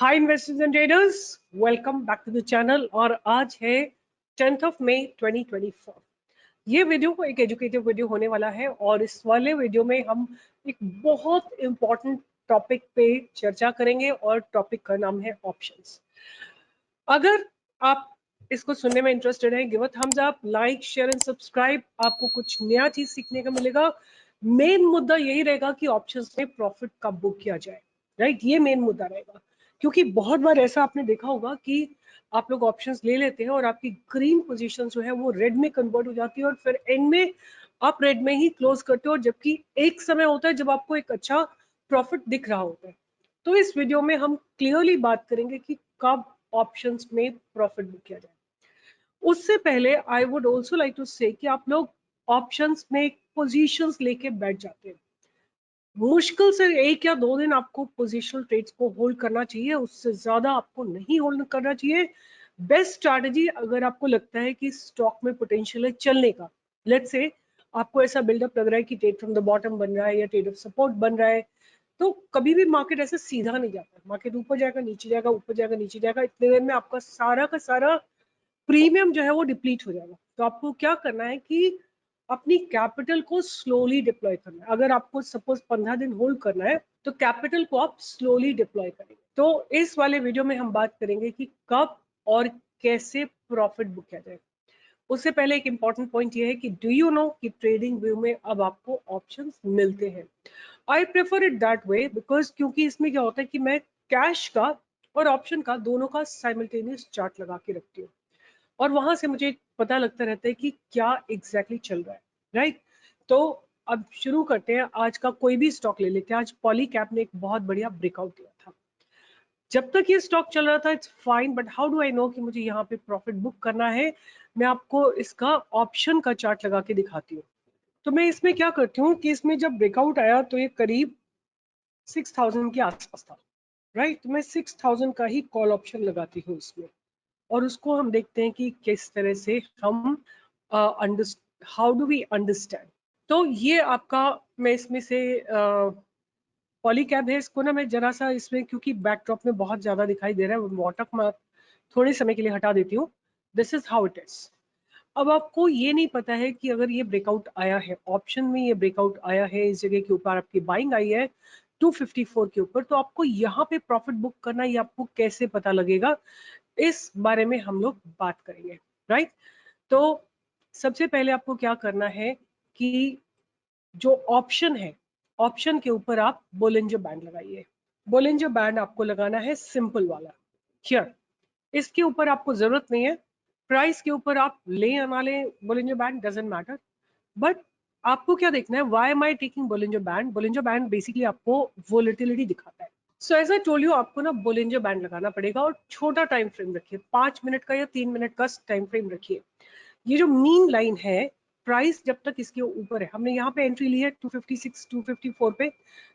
Hi investors and traders, welcome back to the channel. और आज है 10th ऑफ मई 2024। ये वीडियो को एक एजुकेटिव वीडियो होने वाला है और इस वाले वीडियो में हम एक बहुत इंपॉर्टेंट टॉपिक पे चर्चा करेंगे और टॉपिक का नाम है ऑप्शंस। अगर आप इसको सुनने में इंटरेस्टेड है, give a thumbs up, like, share and subscribe. आपको कुछ नया चीज सीखने का मिलेगा। मेन मुद्दा यही रहेगा कि ऑप्शंस में प्रॉफिट कब बुक किया जाए, राइट? ये मेन मुद्दा रहेगा, क्योंकि बहुत बार ऐसा आपने देखा होगा कि आप लोग ऑप्शंस ले लेते हैं और आपकी ग्रीन पोजीशन जो है वो रेड में कन्वर्ट हो जाती है और फिर एंड में आप रेड में ही क्लोज करते हो, जबकि एक समय होता है जब आपको एक अच्छा प्रॉफिट दिख रहा होता है। तो इस वीडियो में हम क्लियरली बात करेंगे कि कब ऑप्शंस में प्रॉफिट बुक किया जाए। उससे पहले I would also like to say कि आप लोग ऑप्शंस में पोजीशंस लेके बैठ जाते हैं। मुश्किल से 1 या 2 दिन आपको पोजिशनल ट्रेड्स को होल्ड करना चाहिए, उससे ज्यादा आपको नहीं होल्ड करना चाहिए। बेस्ट स्ट्रैटेजी, अगर आपको लगता है कि स्टॉक में पोटेंशियल है चलने का, लेट्स से आपको ऐसा बिल्डअप लग रहा है कि ट्रेड फ्रॉम द बॉटम बन रहा है या ट्रेड ऑफ सपोर्ट बन रहा है, तो कभी भी मार्केट ऐसे सीधा नहीं जाता। मार्केट ऊपर जाएगा, नीचे जाएगा, ऊपर जाएगा, नीचे जाएगा। इतने देर में आपका सारा का सारा प्रीमियम जो है वो डिप्लीट हो जाएगा। तो आपको क्या करना है कि अपनी कैपिटल को स्लोली डिप्लॉय करना है। अगर आपको सपोज 15 दिन होल्ड करना है तो कैपिटल को आप स्लोली डिप्लॉय करेंगे। तो इस वाले वीडियो में हम बात करेंगे कि कब और कैसे प्रॉफिट बुक किया जाए। उससे पहले एक इंपॉर्टेंट पॉइंट ये है कि डू यू नो कि ट्रेडिंग व्यू में अब आपको ऑप्शंस मिलते हैं। I prefer it that way because क्योंकि इसमें क्या होता है कि मैं कैश का और ऑप्शन का दोनों का साइमल्टेनियस चार्ट लगा के रखती हूँ और वहां से मुझे पता लगता रहता है कि क्या एग्जैक्टली चल रहा है, राइट? तो अब शुरू करते हैं। आज का कोई भी स्टॉक ले लेते हैं। आज पॉली कैप ने एक बहुत बढ़िया ब्रेकआउट दिया था। जब तक ये स्टॉक चल रहा था it's fine, but how do I know कि मुझे यहाँ पे प्रॉफिट बुक करना है? मैं आपको इसका ऑप्शन का चार्ट लगा के दिखाती हूँ। तो मैं इसमें क्या करती हूँ कि इसमें जब ब्रेकआउट आया तो ये करीब 6000 के आसपास था, राइट? तो मैं 6000 का ही कॉल ऑप्शन लगाती हूँ इसमें और उसको हम देखते हैं कि किस तरह से हम हाउ डू वी अंडरस्टैंड। तो ये आपका, मैं इसमें से पॉलीकैब है, इसको ना मैं जरा सा इसमें क्योंकि बैकड्रॉप में बहुत ज्यादा दिखाई दे रहा है, वाटर मार्क थोड़े समय के लिए हटा देती हूँ। This is how it is. अब आपको ये नहीं पता है कि अगर ये ब्रेकआउट आया है, ऑप्शन में ये ब्रेकआउट आया है, इस जगह के ऊपर आपकी बाइंग आई है 254 के ऊपर, तो आपको यहाँ पे प्रॉफिट बुक करना, ये आपको कैसे पता लगेगा, इस बारे में हम लोग बात करेंगे, राइट? तो सबसे पहले आपको क्या करना है कि जो ऑप्शन है, ऑप्शन के ऊपर आप बोलिंजर बैंड लगाइए। बोलिंजर बैंड आपको लगाना है सिंपल वाला, हियर। इसके ऊपर आपको जरूरत नहीं है, प्राइस के ऊपर आप ले या ना ले, Bollinger band doesn't matter. But आपको क्या देखना है, why am I taking Bollinger band? Bollinger band basically आपको वोलेटिलिटी दिखाता है। So as I told you, आपको ना बोलिंजर बैंड लगाना पड़ेगा और छोटा टाइम फ्रेम रखिए, 5 मिनट का या 3 मिनट का टाइम फ्रेम रखिए। ये जो मीन लाइन है, प्राइस जब तक इसके ऊपर है, हमने यहाँ पे एंट्री ली है 256 254 पे,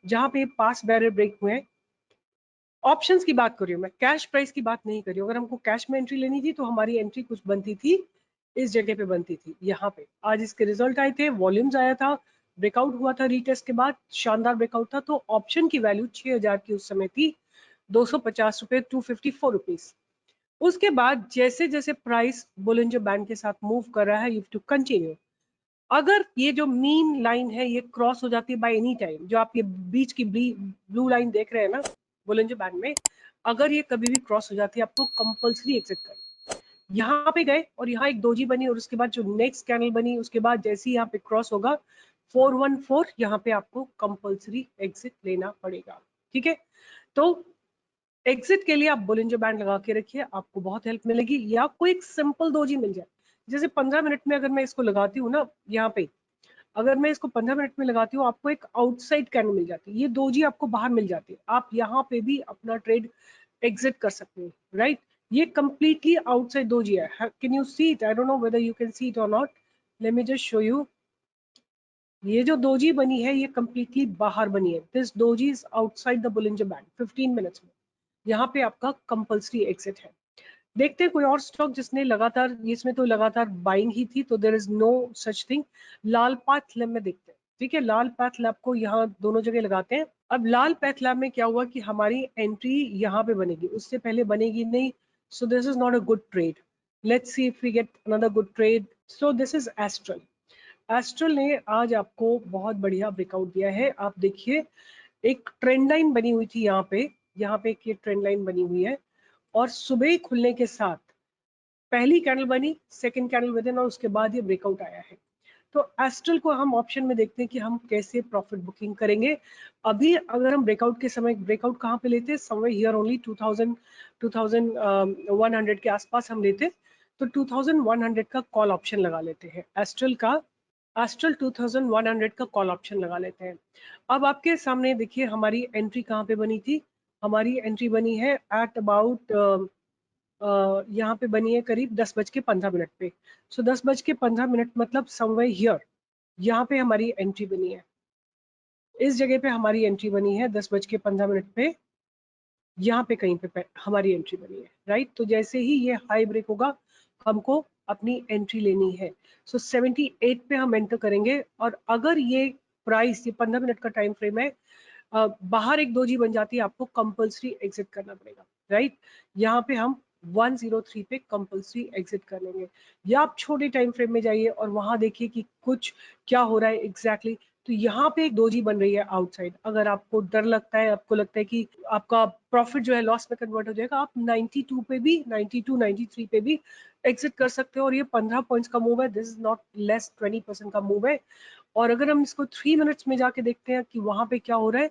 जहां पे पास बैरियर ब्रेक हुए हैं। ऑप्शंस की बात कर रही हूँ मैं, कैश प्राइस की बात नहीं कर रही हूँ। अगर हमको कैश में एंट्री लेनी थी तो हमारी एंट्री कुछ बनती थी, इस जगह पे बनती थी, यहाँ पे। आज इसके रिजल्ट आए थे, वॉल्यूम्स आया था, ब्रेकआउट हुआ था रीटेस्ट के बाद, शानदार ब्रेकआउट था। तो ऑप्शन की वैल्यू 6000 की उस समय थी, 250 रुपए, 254 रुपीज। उसके बाद जैसे जैसे प्राइस बोलिंजर बैंड के साथ मूव कर रहा है, यू टू कंटिन्यू। अगर ये जो मीन लाइन है ये क्रॉस हो जाती है बाय एनी टाइम, जो आप ये बीच की ब्लू लाइन देख रहे हैं ना बोलिंजर बैंड में, अगर ये कभी भी क्रॉस हो जाती है, आपको कंपल्सरी एग्जिट करना। यहाँ पे गए और यहाँ एक डोजी बनी और उसके बाद जो नेक्स्ट कैंडल बनी, उसके बाद जैसे ही यहाँ पे क्रॉस होगा 414, यहाँ पे आपको कंपल्सरी एग्जिट लेना पड़ेगा, ठीक है? तो एग्जिट के लिए आप बोलिंजर बैंड लगा के रखिए, आपको बहुत हेल्प मिलेगी। या कोई एक सिंपल डोजी मिल जाए, जैसे 15 मिनट में अगर मैं इसको लगाती हूँ ना, यहाँ पे अगर मैं इसको 15 मिनट में लगाती हूँ, आपको एक आउटसाइड कैंडल मिल जाती है, ये डोजी आपको बाहर मिल जाती है, आप यहाँ पे भी अपना ट्रेड एग्जिट कर सकते हैं, राइट? ये कंप्लीटली आउटसाइड डोजी है। Can you see it? I don't know whether you can see it और not. Let me just show you. ये जो डोजी बनी है ये कंप्लीटली बाहर बनी है। This doji is outside the Bollinger band 15 minutes में। यहाँ पे आपका कंपल्सरी एग्जिट है। देखते हैं कोई और स्टॉक जिसने लगातार, इसमें तो लगातार बाइंग ही थी, तो there is no such thing. Lal path lab में देखते हैं, ठीक है? लाल पाथ लैब को यहाँ दोनों जगह लगाते हैं अब लाल पैथलैब में क्या हुआ कि हमारी एंट्री यहाँ पे बनेगी, उससे पहले बनेगी नहीं, so this is not a good trade. Let's see if we get another good trade. So this is Astral. Astral ने आज आपको बहुत बढ़िया ब्रेकआउट दिया है। आप देखिए एक ट्रेंड लाइन बनी हुई थी यहाँ पे एक ये ट्रेंड लाइन बनी हुई है, और सुबह ही खुलने के साथ पहली कैंडल बनी, सेकंड कैंडल विद इन, और उसके बाद ये ब्रेकआउट आया है। तो एस्ट्रल को हम ऑप्शन में देखते हैं कि हम कैसे प्रॉफिट बुकिंग करेंगे। अभी अगर हम ब्रेकआउट के समय, ब्रेकआउट कहाँ पे लेते हैं, समवेयर हियर ओनली 2100 के आसपास हम लेते, तो 2100 का कॉल ऑप्शन लगा लेते हैं एस्ट्रल का। एस्ट्रल 2100 का कॉल ऑप्शन लगा लेते हैं। अब आपके सामने देखिए हमारी एंट्री कहाँ पे बनी थी। हमारी एंट्री बनी है एट अबाउट यहाँ पे बनी है करीब 10:15 पे। सो 10:15 मतलब समवेयर हियर, यहाँ पे हमारी एंट्री बनी है, इस जगह पे हमारी एंट्री बनी है 10:15 पे, यहाँ पे कहीं पे हमारी एंट्री बनी है, राइट। तो जैसे ही ये हाई ब्रेक होगा हमको अपनी एंट्री लेनी है। सो 78 पे हम एंटर करेंगे, और अगर ये प्राइस, ये 15 मिनट का टाइम फ्रेम है, बाहर एक दोजी बन जाती है, आपको कंपल्सरी एग्जिट करना पड़ेगा, राइट। यहाँ पे हम 103 पे कंपल्सरी एग्जिट कर लेंगे, या आप छोटे टाइम फ्रेम में जाइए और वहां देखिए कि कुछ क्या हो रहा है एग्जैक्टली। तो यहाँ पे एक दोजी बन रही है आउटसाइड। अगर आपको डर लगता है, आपको लगता है कि आपका प्रॉफिट जो है लॉस में कन्वर्ट हो जाएगा, आप 92 पे भी, 92 93 पे भी एग्जिट कर सकते हो। और ये 15 पॉइंट्स का मूव है, दिस इज नॉट लेस 20% का मूव है। और अगर हम इसको 3 मिनट्स में जाके देखते हैं कि वहां पे क्या हो रहा है,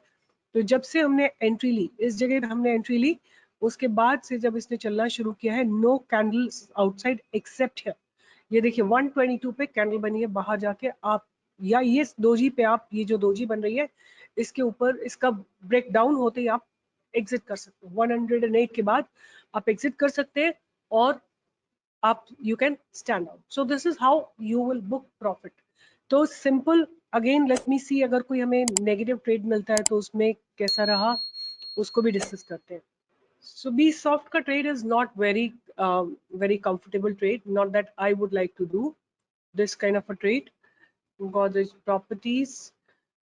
तो जब से हमने एंट्री ली, इस जगह हमने एंट्री ली, उसके बाद से जब इसने चलना शुरू किया है, no candles outside except here. ये देखिए 122 पे कैंडल बनी है, बाहर जाके आप, या ये दोजी पे आप, ये जो दोजी बन रही है इसके ऊपर, इसका ब्रेक डाउन होते ही आप एग्जिट कर सकते हो। 108 के बाद आप एग्जिट कर सकते हैं, और आप, you can stand out. So this is how you will book profit. तो सिंपल, अगेन लेट मी सी, अगर कोई हमें नेगेटिव ट्रेड मिलता है तो उसमें कैसा रहा, उसको भी डिस्कस करते हैं। So B soft का trade is not very comfortable trade. Not that I would like to do this kind of a trade. Godrej properties,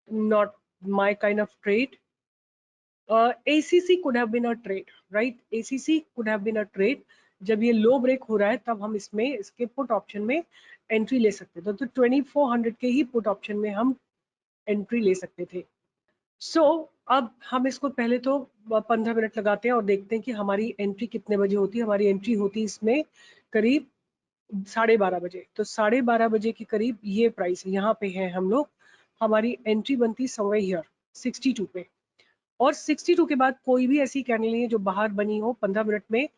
not my kind of trade. ACC could have been a trade, right? ACC could have been a trade. जब ये लो break हो रहा है तब हम इसमें, इसके put option में एंट्री ले सकते थे। तो 2400 के ही पुट ऑप्शन में हम एंट्री ले सकते थे। अब हम इसको पहले तो 15 मिनट लगाते हैं और देखते हैं कि हमारी एंट्री कितने बजे होती है। हमारी एंट्री होती है इसमें करीब 12:30 बजे। तो 12:30 बजे के करीब ये प्राइस है, यहाँ पे है हम लोग। हमारी एंट्री बनती समवेयर हियर 62 पे, और 62 के बाद कोई भी ऐसी कैंडल नहीं है जो बाहर बनी हो 15 मिनट में।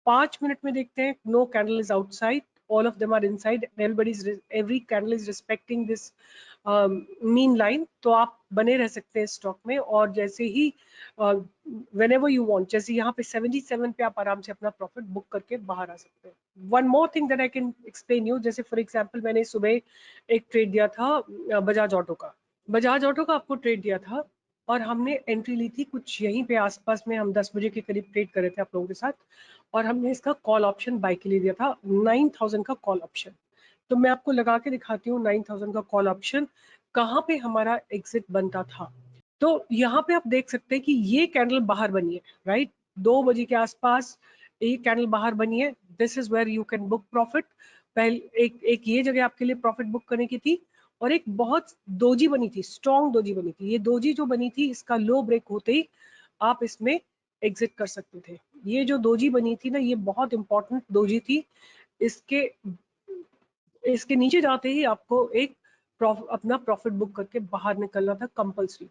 5 मिनट में देखते हैं, no candle is outside, all of them are inside, every candle is respecting this mean line. तो आप बने रह सकते हैं स्टॉक में, और जैसे ही whenever you want, जैसे यहाँ पे 77 पे आप आराम से अपना प्रॉफिट बुक करके बाहर आ सकते हैं। One more thing that I can explain you, जैसे फॉर एग्जांपल मैंने सुबह एक ट्रेड दिया था बजाज ऑटो का। बजाज ऑटो का आपको ट्रेड दिया था, और हमने एंट्री ली थी कुछ यहीं पे आसपास में, हम 10 बजे के करीब ट्रेड कर रहे थे आप लोगों के साथ, और हमने इसका कॉल ऑप्शन बाय के लिए दिया था 9000 का कॉल ऑप्शन। तो मैं आपको लगा के दिखाती हूँ 9000 का कॉल ऑप्शन कहाँ पे हमारा एग्जिट बनता था। तो यहाँ पे आप देख सकते हैं कि ये कैंडल बाहर बनी है, राइट। 2 बजे के आसपास एक कैंडल बाहर बनी है, this is where you can book profit. पहले एक ये जगह आपके लिए प्रॉफिट बुक करने की थी, और एक बहुत दोजी बनी थी, स्ट्रॉन्ग दोजी बनी थी। ये दोजी जो बनी थी, इसका लो ब्रेक होते ही आप इसमें एग्जिट कर सकते थे। ये जो दोजी बनी थी ना, ये बहुत इंपॉर्टेंट दोजी थी। इसके इसके नीचे जाते ही आपको एक अपना प्रॉफिट बुक करके बाहर निकलना था कंपल्सरी।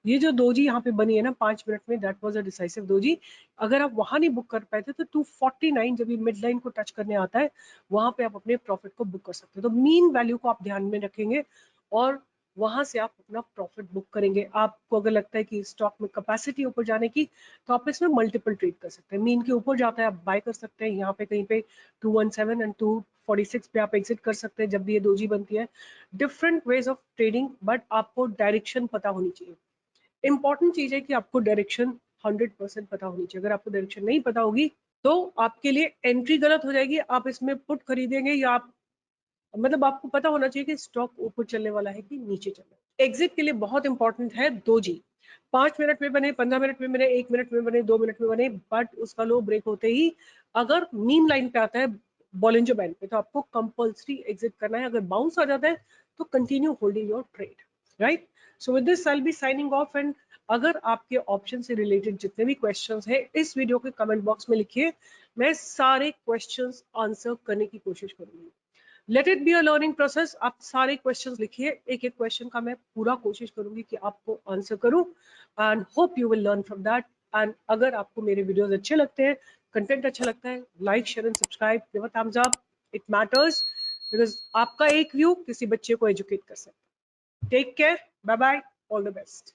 ये जो दोजी यहाँ पे बनी है ना 5 मिनट में, that was a decisive doji. अगर आप वहां नहीं बुक कर पाए थे तो 249 जब ये मिड लाइन को टच करने आता है, वहां पे आप अपने प्रॉफिट को बुक कर सकते हो। तो मीन वैल्यू को आप ध्यान में रखेंगे, और वहां से आप अपना प्रॉफिट बुक करेंगे। आपको अगर लगता है कि स्टॉक में कैपेसिटी ऊपर जाने की, तो आप इसमें मल्टीपल ट्रेड कर सकते हैं। मीन के ऊपर जाता है आप बाय कर सकते हैं, यहाँ पे कहीं पे 217 एंड 246 पे आप एग्जिट कर सकते हैं जब भी ये दोजी बनती है। Different ways of trading, but आपको डायरेक्शन पता होनी चाहिए। इंपॉर्टेंट चीज है कि आपको डायरेक्शन 100% पता होनी चाहिए। अगर आपको डायरेक्शन नहीं पता होगी तो आपके लिए एंट्री गलत हो जाएगी। आप इसमें पुट खरीदेंगे, या आप, मतलब आपको पता होना चाहिए कि स्टॉक ऊपर चलने वाला है कि नीचे चलने वाला है। एग्जिट के लिए बहुत इंपॉर्टेंट है दोजी। 5 मिनट में बने, 15 मिनट में बने, 1 मिनट में बने, 2 मिनट में बने, बट उसका लो ब्रेक होते ही अगर मीन लाइन पे आता है बॉलिंजर बैंड पे तो आपको कंपल्सरी एग्जिट करना है। अगर बाउंस आ जाता है तो continue holding your trade, right. So with this I will be signing off. And अगर आपके ऑप्शन से रिलेटेड जितने भी क्वेश्चंस हैं इस वीडियो के कमेंट बॉक्स में लिखिए, मैं सारे क्वेश्चंस आंसर करने की कोशिश करूंगी। Let it be a learning process. आप सारे क्वेश्चंस लिखिए, एक एक क्वेश्चन का मैं पूरा कोशिश करूंगी कि आपको आंसर करूं and hope you will learn from that. And अगर आपको मेरे वीडियोस अच्छे लगते हैं, कंटेंट अच्छा लगता है, like share and subscribe, give a thumbs up, it matters, because आपका एक व्यू किसी बच्चे को एजुकेट कर सकता है। Take care, bye bye, all the best.